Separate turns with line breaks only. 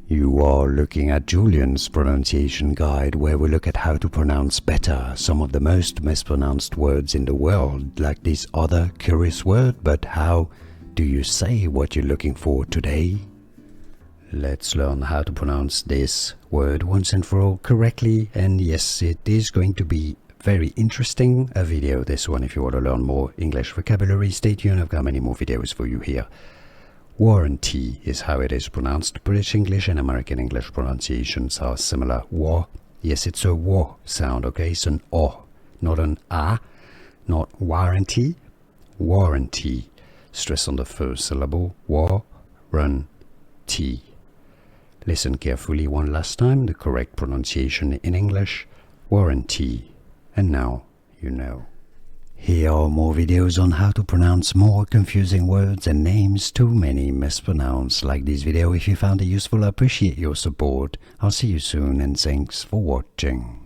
You are looking at Julian's pronunciation guide, where we look at how to pronounce better some of the most mispronounced words in the world, like this other curious word. But how do you say what you're looking for today? Let's learn how to pronounce this word once and for all correctly. And yes, it is going to be very interesting, a video this one. If you want to learn more English vocabulary, stay tuned, I've got many more videos for you here. Warranty is how it is pronounced. British English and American English pronunciations are similar. War, yes, it's a wa sound, okay? It's an o, not an a, not warranty, warranty. Stress on the first syllable, war-run-ty. Listen carefully one last time, the correct pronunciation in English, warranty. And now you know. Here are more videos on how to pronounce more confusing words and names too many mispronounced. Like this video if you found it useful. I appreciate your support. I'll see you soon and thanks for watching.